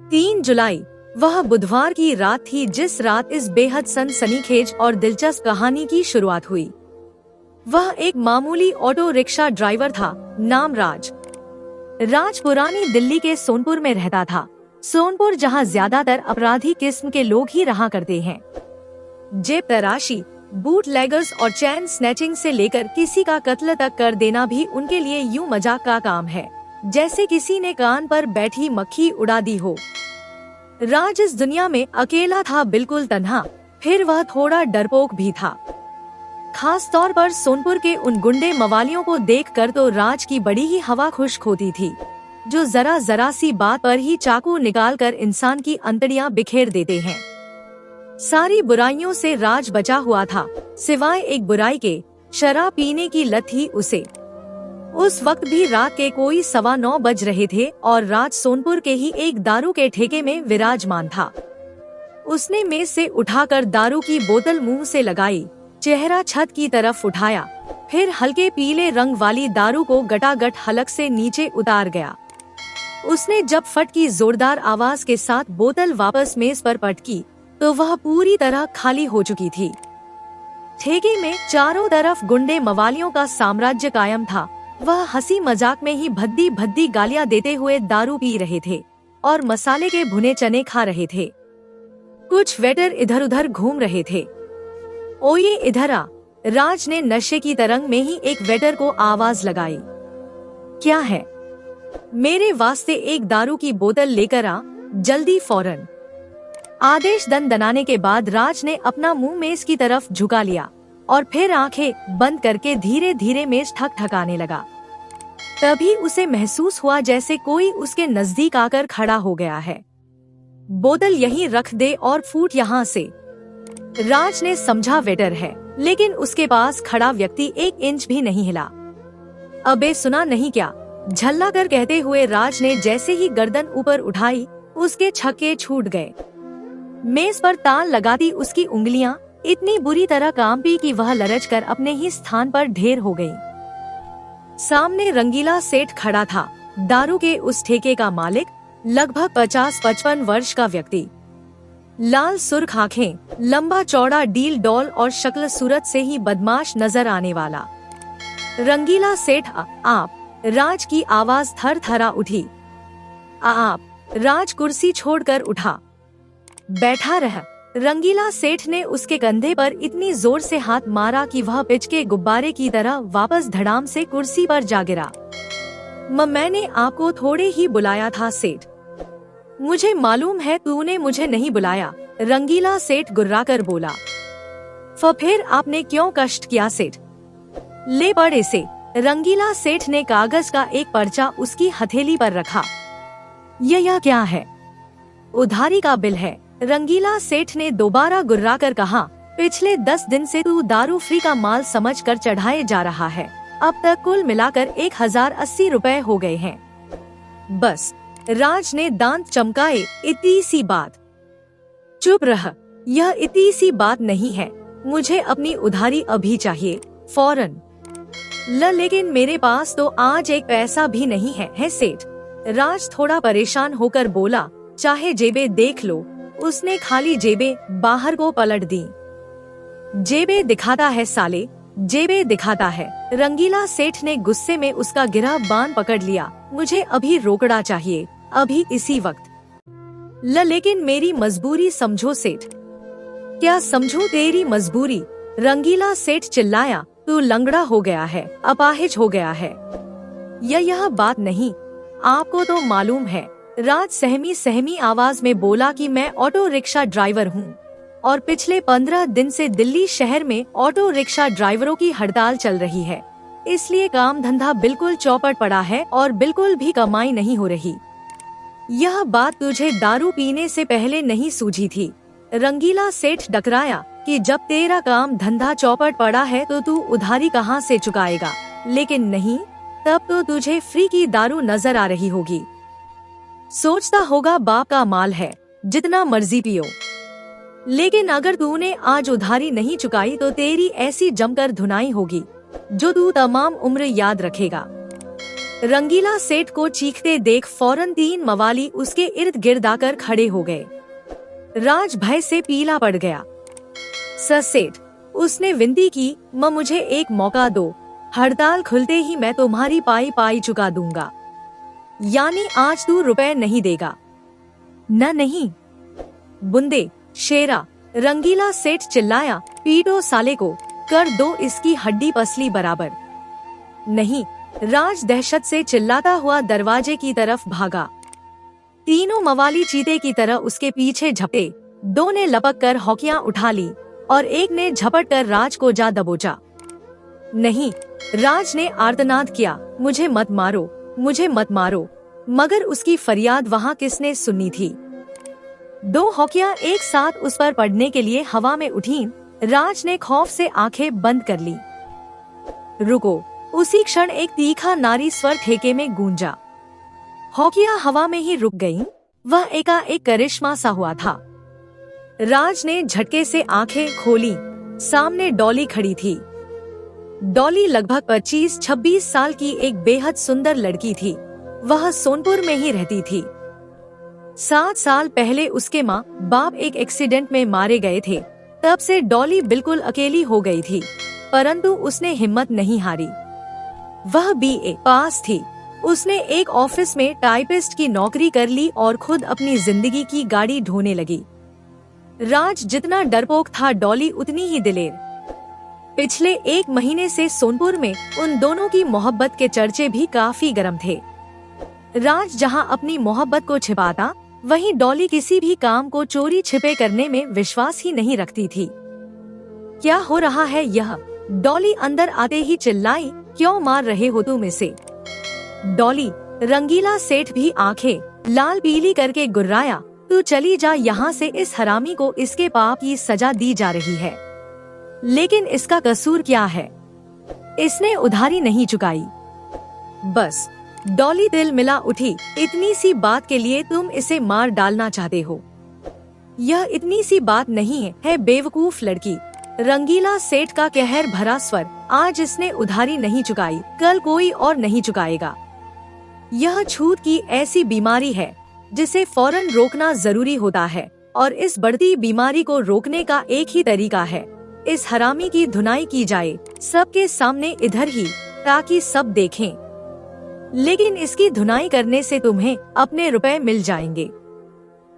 3 जुलाई वह बुधवार की रात थी जिस रात इस बेहद सनसनीखेज और दिलचस्प कहानी की शुरुआत हुई। वह एक मामूली ऑटो रिक्शा ड्राइवर था, नाम राज। राज पुरानी दिल्ली के सोनपुर में रहता था। सोनपुर जहां ज्यादातर अपराधी किस्म के लोग ही रहा करते हैं। जेब तराशी, बूटलेगर्स और चैन स्नैचिंग से लेकर किसी का कत्ल तक कर देना भी उनके लिए यूं मजाक का काम है, जैसे किसी ने कान पर बैठी मक्खी उड़ा दी हो। राज इस दुनिया में अकेला था, बिल्कुल तन्हा। फिर वह थोड़ा डरपोक भी था, खास तौर पर सोनपुर के उन गुंडे मवालियों को देखकर तो राज की बड़ी ही हवा खुश्क होती थी, जो जरा जरा सी बात पर ही चाकू निकालकर इंसान की अंतड़ियां बिखेर देते हैं। सारी बुराइयों से राज बचा हुआ था, सिवाय एक बुराई के, शराब पीने की लत थी उसे। उस वक्त भी रात के कोई 9:15 बज रहे थे और राज सोनपुर के ही एक दारू के ठेके में विराजमान था। उसने मेज से उठाकर दारू की बोतल मुंह से लगाई, चेहरा छत की तरफ उठाया, फिर हल्के पीले रंग वाली दारू को गटागट हलक से नीचे उतार गया। उसने जब फट की जोरदार आवाज के साथ बोतल वापस मेज पर पटकी तो वह पूरी तरह खाली हो चुकी थी। ठेके में चारों तरफ गुंडे मवालियों का साम्राज्य कायम था। वह हंसी मजाक में ही भद्दी भद्दी गालियां देते हुए दारू पी रहे थे और मसाले के भुने चने खा रहे थे। कुछ वेटर इधर उधर घूम रहे थे। ओ ये इधर आ, राज ने नशे की तरंग में ही एक वेटर को आवाज लगाई। क्या है? मेरे वास्ते एक दारू की बोतल लेकर आ, जल्दी, फौरन। आदेश दनाने के बाद राज ने अपना मुंह मेज की तरफ झुका लिया और फिर आंखें बंद करके धीरे धीरे मेज ठकठकाने लगा। तभी उसे महसूस हुआ जैसे कोई उसके नजदीक आकर खड़ा हो गया है। बोतल यहीं रख दे और फूट यहाँ से। राज ने समझा वेटर है, लेकिन उसके पास खड़ा व्यक्ति 1 इंच भी नहीं हिला। अबे सुना नहीं क्या? झल्ला कर कहते हुए राज ने जैसे ही गर्दन ऊपर उठाई, उसके छक्के छूट गए। मेज पर ताल लगाती उसकी उंगलियां इतनी बुरी तरह कांपी कि वह लरच कर अपने ही स्थान पर ढेर हो गई। सामने रंगीला सेठ खड़ा था, दारू के उस ठेके का मालिक, लगभग 50-55 वर्ष का व्यक्ति। लाल सुर्ख आंखें, लंबा चौड़ा डील डॉल और शक्ल सूरत से ही बदमाश नजर आने वाला। रंगीला सेठ, आप? राज की आवाज थर थरा उठी। आप? राज कुर्सी छोड़कर उठा। बैठा रह। रंगीला सेठ ने उसके कंधे पर इतनी जोर से हाथ मारा कि वह पिच के गुब्बारे की तरह वापस धड़ाम से कुर्सी पर जा गिरा। मैंने आपको थोड़े ही बुलाया था सेठ। मुझे मालूम है तूने मुझे नहीं बुलाया, रंगीला सेठ गुर्राकर बोला। फिर आपने क्यों कष्ट किया सेठ? ले पढ़ इसे। रंगीला सेठ ने कागज का एक पर्चा उसकी हथेली पर रखा। यह क्या है? उधारी का बिल है, रंगीला सेठ ने दोबारा गुर्राकर कहा। पिछले 10 दिन से तू दारू फ्री का माल समझकर चढ़ाए जा रहा है। अब तक कुल मिलाकर 1080 रुपए हो गए हैं। बस, राज ने दांत चमकाए। इतनी सी बात? चुप रह, यह इतनी सी बात नहीं है। मुझे अपनी उधारी अभी चाहिए, फौरन। लेकिन मेरे पास तो आज एक पैसा भी नहीं है सेठ। राज थोड़ा परेशान होकर बोला। चाहे जेबें देख लो। उसने खाली जेबें बाहर को पलट दी। जेबें दिखाता है साले, जेबें दिखाता है। रंगीला सेठ ने गुस्से में उसका गिरा बांध पकड़ लिया। मुझे अभी रोकड़ा चाहिए, अभी इसी वक्त। लेकिन मेरी मजबूरी समझो सेठ। क्या समझूं तेरी मजबूरी? रंगीला सेठ चिल्लाया। तू लंगड़ा हो गया है, अपाहिज हो गया है। यह बात नहीं, आपको तो मालूम है। राज सहमी सहमी आवाज में बोला कि मैं ऑटो रिक्शा ड्राइवर हूँ और पिछले 15 दिन से दिल्ली शहर में ऑटो रिक्शा ड्राइवरों की हड़ताल चल रही है। इसलिए काम धंधा बिल्कुल चौपट पड़ा है और बिल्कुल भी कमाई नहीं हो रही। यह बात तुझे दारू पीने से पहले नहीं सूझी थी? रंगीला सेठ डकराया कि जब तेरा काम धंधा चौपट पड़ा है तो तू उधारी कहाँ से चुकाएगा? लेकिन नहीं, तब तो तुझे फ्री की दारू नजर आ रही होगी। सोचता होगा बाप का माल है, जितना मर्जी पियो। लेकिन अगर तूने आज उधारी नहीं चुकाई तो तेरी ऐसी जमकर धुनाई होगी जो तू तमाम उम्र याद रखेगा। रंगीला सेठ को चीखते देख फौरन 3 मवाली उसके इर्द गिर्द आकर खड़े हो गए। राज भय से पीला पड़ गया। सर सेठ, उसने विनती की, मुझे एक मौका दो, हड़ताल खुलते ही मैं तुम्हारी पाई पाई चुका दूंगा। यानी आज तू रुपए नहीं देगा? न नहीं बुंदे शेरा, रंगीला सेठ चिल्लाया, पीटो साले को, कर दो इसकी हड्डी पसली बराबर। नहीं, राज दहशत से चिल्लाता हुआ दरवाजे की तरफ भागा। तीनों मवाली चीते की तरह उसके पीछे झपटे। 2 ने लपक कर हॉकियां उठा ली और एक ने झपट कर राज को जा दबोचा। नहीं, राज ने आर्तनाद किया, मुझे मत मारो, मुझे मत मारो, मगर उसकी फरियाद वहाँ किसने सुनी थी? 2 हॉकियां एक साथ उस पर पड़ने के लिए हवा में उठीं। राज ने खौफ से आंखें बंद कर ली। रुको! उसी क्षण एक तीखा नारी स्वर ठेके में गूंजा। हॉकियां हवा में ही रुक गईं। वह एकाएक करिश्मा सा हुआ था। राज ने झटके से आंखें खोली। सामने डॉली खड़ी थी। डॉली लगभग 25-26 साल की एक बेहद सुंदर लड़की थी। वह सोनपुर में ही रहती थी। 7 साल पहले उसके माँ बाप एक एक्सीडेंट में मारे गए थे। तब से डॉली बिल्कुल अकेली हो गई थी, परंतु उसने हिम्मत नहीं हारी। वह BA पास थी। उसने एक ऑफिस में टाइपिस्ट की नौकरी कर ली और खुद अपनी जिंदगी की गाड़ी ढोने लगी। राज जितना डरपोक था, डॉली उतनी ही दिलेर। पिछले 1 महीने से सोनपुर में उन दोनों की मोहब्बत के चर्चे भी काफी गर्म थे। राज जहां अपनी मोहब्बत को छिपाता, वहीं डॉली किसी भी काम को चोरी छिपे करने में विश्वास ही नहीं रखती थी। क्या हो रहा है यह? डॉली अंदर आते ही चिल्लाई, क्यों मार रहे हो तुम इसे? डॉली, रंगीला सेठ भी आंखें लाल पीली करके गुर्राया, तू चली जा यहाँ से, इस हरामी को इसके पाप की सजा दी जा रही है। लेकिन इसका कसूर क्या है? इसने उधारी नहीं चुकाई। बस। डॉली दिल मिला उठी, इतनी सी बात के लिए तुम इसे मार डालना चाहते हो? यह इतनी सी बात नहीं है बेवकूफ लड़की। रंगीला सेठ का कहर भरा स्वर, आज इसने उधारी नहीं चुकाई, कल कोई और नहीं चुकाएगा। यह छूत की ऐसी बीमारी है जिसे फौरन रोकना जरूरी होता है, और इस बढ़ती बीमारी को रोकने का एक ही तरीका है, इस हरामी की धुनाई की जाए सबके सामने, इधर ही, ताकि सब देखें। लेकिन इसकी धुनाई करने से तुम्हें अपने रुपए मिल जाएंगे।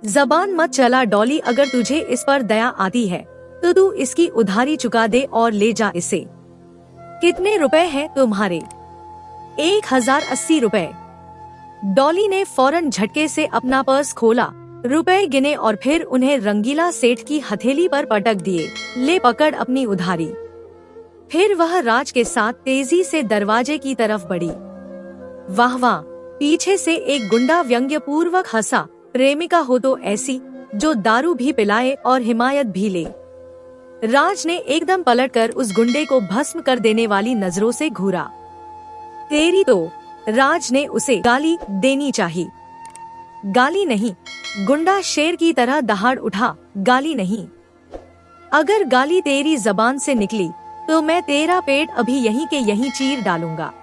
जबान मत चला डॉली, अगर तुझे इस पर दया आती है तो तू इसकी उधारी चुका दे और ले जा इसे। कितने रुपए हैं तुम्हारे? 1080 रुपए। डॉली ने फौरन झटके से अपना पर्स खोला, रुपए गिने और फिर उन्हें रंगीला सेठ की हथेली पर पटक दिए। ले पकड़ अपनी उधारी। फिर वह राज के साथ तेजी से दरवाजे की तरफ बढ़ी। वाह वाह! पीछे से एक गुंडा व्यंग्य पूर्वक हंसा, प्रेमिका हो तो ऐसी, जो दारू भी पिलाए और हिमायत भी ले। राज ने एकदम पलटकर उस गुंडे को भस्म कर देने वाली नजरों से घूरा। तेरी तो, राज ने उसे गाली देनी चाहिए। गाली नहीं, गुंडा शेर की तरह दहाड़ उठा, गाली नहीं। अगर गाली तेरी जबान से निकली तो मैं तेरा पेट अभी यहीं के यहीं चीर डालूंगा।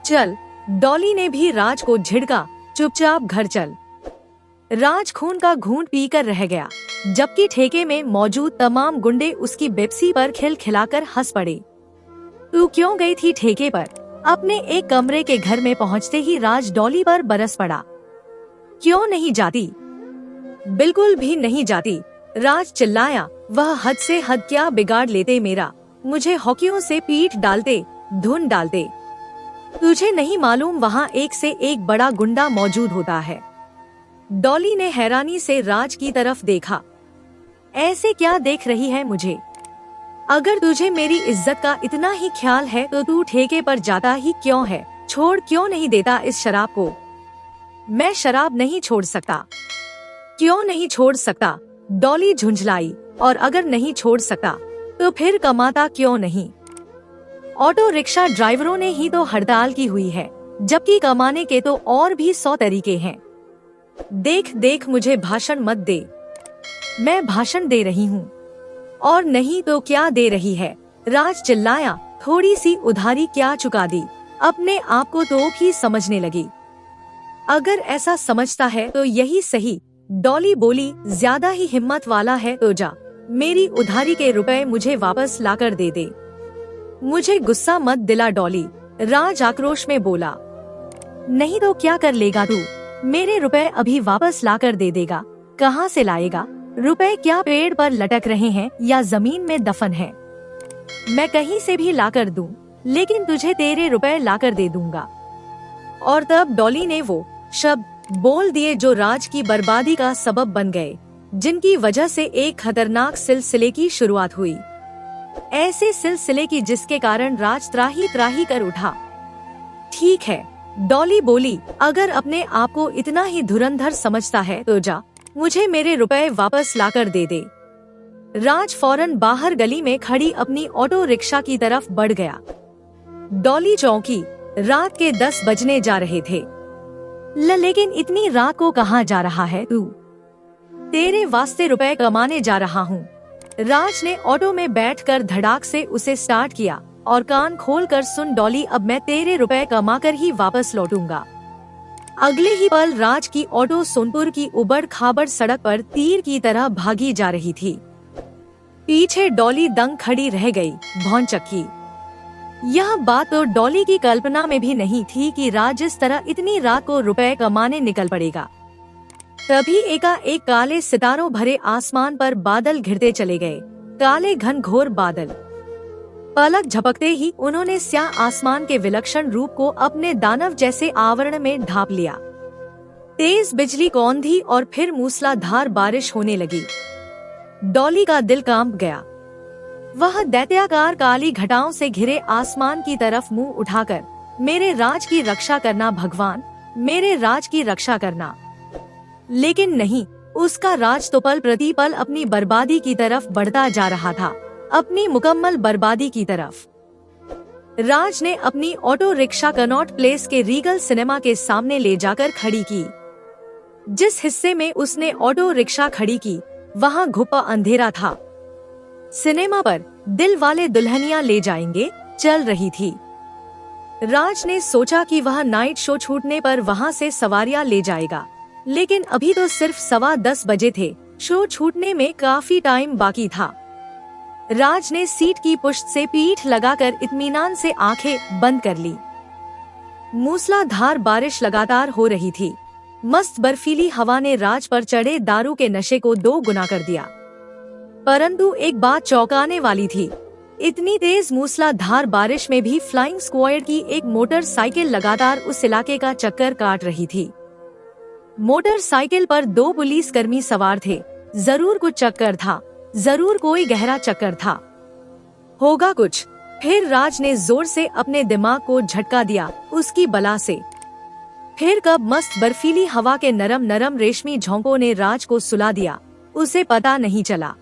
चल। डॉली ने भी राज को झिड़का, चुपचाप घर चल। राज खून का घूंट पीकर रह गया, जबकि ठेके में मौजूद तमाम गुंडे उसकी बेपसी पर खिलखिलाकर हंस पड़े। तू क्यों गई थी ठेके पर? अपने एक कमरे के घर में पहुंचते ही राज डॉली पर बरस पड़ा। क्यों नहीं जाती? बिल्कुल भी नहीं जाती, राज चिल्लाया। वह हद से हद क्या बिगाड़ लेते मेरा, मुझे हॉकियों से पीठ डालते, धुन डालते। तुझे नहीं मालूम वहाँ एक से एक बड़ा गुंडा मौजूद होता है। डॉली ने हैरानी से राज की तरफ देखा। ऐसे क्या देख रही है मुझे? अगर तुझे मेरी इज्जत का इतना ही ख्याल है तो तू ठेके पर जाता ही क्यों है? छोड़ क्यों नहीं देता इस शराब को? मैं शराब नहीं छोड़ सकता। क्यों नहीं छोड़ सकता? डॉली झुंझलाई। और अगर नहीं छोड़ सकता तो फिर कमाता क्यों नहीं? ऑटो रिक्शा ड्राइवरों ने ही तो हड़ताल की हुई है, जबकि कमाने के तो और भी 100 तरीके हैं। देख देख, मुझे भाषण मत दे। मैं भाषण दे रही हूँ। और नहीं तो क्या दे रही है? राज चिल्लाया। थोड़ी सी उधारी क्या चुका दी? अपने आप को तोप ही समझने लगी। अगर ऐसा समझता है तो यही सही, डॉली बोली। ज्यादा ही हिम्मत वाला है तो जा, मेरी उधारी के रुपए मुझे वापस लाकर दे दे। मुझे गुस्सा मत दिला डॉली, राज आक्रोश में बोला। नहीं तो क्या कर लेगा तू? मेरे रुपए अभी वापस लाकर दे देगा। कहाँ से लाएगा? रुपए क्या पेड़ पर लटक रहे हैं या जमीन में दफन है? मैं कहीं से भी लाकर दूं, लेकिन तुझे तेरे रुपए लाकर दे दूंगा। और तब डॉली ने वो शब्द बोल दिए जो राज की बर्बादी का सबब बन गए, जिनकी वजह से एक खतरनाक सिलसिले की शुरुआत हुई। ऐसे सिलसिले की जिसके कारण राज त्राही त्राही कर उठा। ठीक है, डॉली बोली, अगर अपने आप को इतना ही धुरंधर समझता है तो जा, मुझे मेरे रुपए वापस लाकर दे दे। राज फौरन बाहर गली में खड़ी अपनी ऑटो रिक्शा की तरफ बढ़ गया। डॉली चौंकी। रात के 10 बजने जा रहे थे। लेकिन इतनी रात को कहाँ जा रहा है तू? तेरे वास्ते रुपए कमाने जा रहा हूँ। राज ने ऑटो में बैठकर धड़ाक से उसे स्टार्ट किया। और कान खोलकर सुन डॉली, अब मैं तेरे रुपए कमाकर ही वापस लौटूंगा। अगले ही पल राज की ऑटो सोनपुर की उबड़ खाबड़ सड़क पर तीर की तरह भागी जा रही थी। पीछे डॉली दंग खड़ी रह गई, भौंचक्की। यह बात तो डॉली की कल्पना में भी नहीं थी कि राज इस तरह इतनी रात को रुपए कमाने निकल पड़ेगा। तभी एकाएक काले सितारों भरे आसमान पर बादल घिरते चले गए, काले घनघोर बादल। पलक झपकते ही उन्होंने स्याह आसमान के विलक्षण रूप को अपने दानव जैसे आवरण में ढांप लिया। तेज बिजली कौंधी और फिर मूसलाधार बारिश होने लगी। डॉली का दिल कांप गया। वह दैत्याकार काली घटाओं से घिरे आसमान की तरफ मुंह उठाकर, मेरे राज की रक्षा करना भगवान, मेरे राज की रक्षा करना। लेकिन नहीं, उसका राज तो पल प्रतिपल अपनी बर्बादी की तरफ बढ़ता जा रहा था, अपनी मुकम्मल बर्बादी की तरफ। राज ने अपनी ऑटो रिक्शा कनॉट प्लेस के रीगल सिनेमा के सामने ले जाकर खड़ी की। जिस हिस्से में उसने ऑटो रिक्शा खड़ी की, वहाँ घुपा अंधेरा था। सिनेमा पर दिल वाले दुल्हनिया ले जाएंगे चल रही थी। राज ने सोचा कि वह नाइट शो छूटने पर वहाँ से सवारियां ले जाएगा, लेकिन अभी तो सिर्फ 10:15 बजे थे। शो छूटने में काफी टाइम बाकी था। राज ने सीट की पुष्ट से पीठ लगाकर इत्मीनान से आंखें बंद कर ली। मूसलाधार बारिश लगातार हो रही थी। मस्त बर्फीली हवा ने राज पर चढ़े दारू के नशे को 2 गुना कर दिया। परंतु एक बात चौंकाने वाली थी, इतनी तेज मूसलाधार बारिश में भी फ्लाइंग स्क्वाड की एक मोटरसाइकिल लगातार उस इलाके का चक्कर काट रही थी। मोटरसाइकिल पर 2 पुलिसकर्मी सवार थे। जरूर कुछ चक्कर था, जरूर कोई गहरा चक्कर था। होगा कुछ। फिर राज ने जोर से अपने दिमाग को झटका दिया उसकी बला से। फिर कब मस्त बर्फीली हवा के नरम नरम रेशमी झोंकों ने राज को सुला दिया, उसे पता नहीं चला।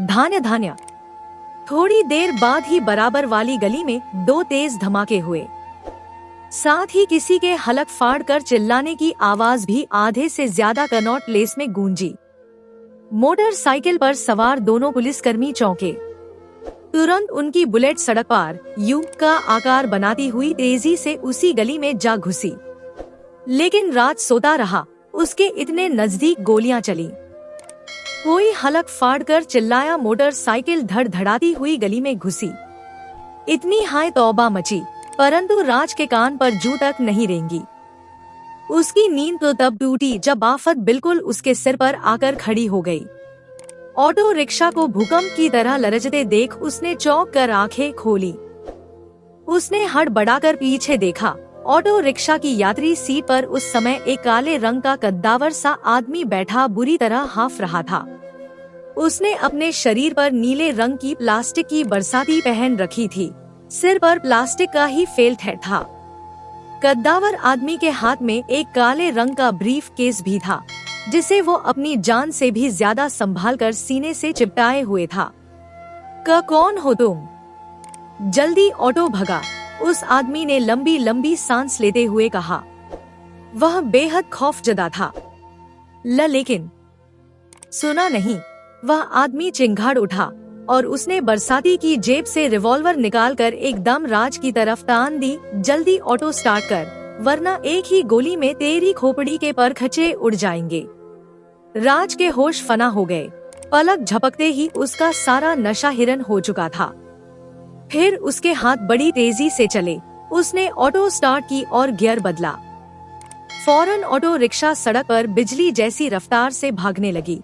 धान्य धान्य। थोड़ी देर बाद ही बराबर वाली गली में 2 तेज धमाके हुए। साथ ही किसी के हलक फाड़ कर चिल्लाने की आवाज भी आधे से ज्यादा कनॉट प्लेस में गूंजी। मोटरसाइकिल पर सवार दोनों पुलिसकर्मी चौंके। तुरंत उनकी बुलेट सड़क पार यू का आकार बनाती हुई तेजी से उसी गली में जा घुसी। लेकिन राज सोता रहा। उसके इतने नजदीक गोलियां चली। कोई हलक फाड़ कर चिल्लाया, मोटरसाइकिल धड़धड़ाती हुई गली में घुसी। इतनी हाय तौबा मची, परंतु राज के कान पर जू तक नहीं रेंगी। उसकी नींद तो तब टूटी जब आफत बिल्कुल उसके सिर पर आकर खड़ी हो गई। ऑटो रिक्शा को भूकंप की तरह लरजते देख उसने चौंक कर आंखें खोली। उसने हड़बड़ाकर पीछे देखा। ऑटो रिक्शा की यात्री सीट पर उस समय एक काले रंग का कद्दावर सा आदमी बैठा बुरी तरह हाफ रहा था। उसने अपने शरीर पर नीले रंग की प्लास्टिक की बरसाती पहन रखी थी। सिर पर प्लास्टिक का ही फेल्ट हेड था। कद्दावर आदमी के हाथ में एक काले रंग का ब्रीफ केस भी था, जिसे वो अपनी जान से भी ज्यादा संभाल कर सीने से चिपटाए हुए था। कौन हो तुम? जल्दी ऑटो भगा, उस आदमी ने लंबी लंबी सांस लेते हुए कहा। वह बेहद खौफजदा था। लेकिन सुना नहीं। वह आदमी चिंगाड़ उठा और उसने बरसाती की जेब से रिवॉल्वर निकालकर एकदम राज की तरफ तान दी। जल्दी ऑटो स्टार्ट कर, वरना एक ही गोली में तेरी खोपड़ी के परखचे उड़ जाएंगे। राज के होश फना हो गए। पलक झपकते ही उसका सारा नशा हिरन हो चुका था। फिर उसके हाथ बड़ी तेजी से चले। उसने ऑटो स्टार्ट की और गियर बदला। फौरन ऑटो रिक्शा सड़क पर बिजली जैसी रफ्तार से भागने लगी।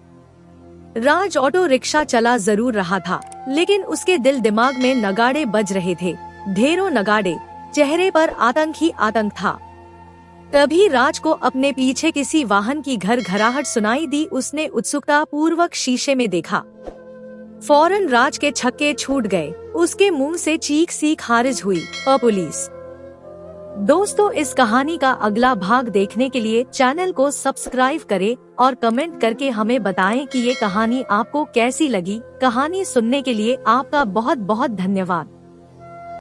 राज ऑटो रिक्शा चला जरूर रहा था, लेकिन उसके दिल दिमाग में नगाड़े बज रहे थे, ढेरों नगाड़े। चेहरे पर आतंक ही आतंक था। तभी राज को अपने पीछे किसी वाहन की घर घराहट सुनाई दी। उसने उत्सुकता पूर्वक शीशे में देखा। फौरन राज के छक्के छूट गए। उसके मुंह से चीख सी खारिज हुई, पुलिस। दोस्तों, इस कहानी का अगला भाग देखने के लिए चैनल को सब्सक्राइब करें और कमेंट करके हमें बताएं कि ये कहानी आपको कैसी लगी। कहानी सुनने के लिए आपका बहुत बहुत धन्यवाद।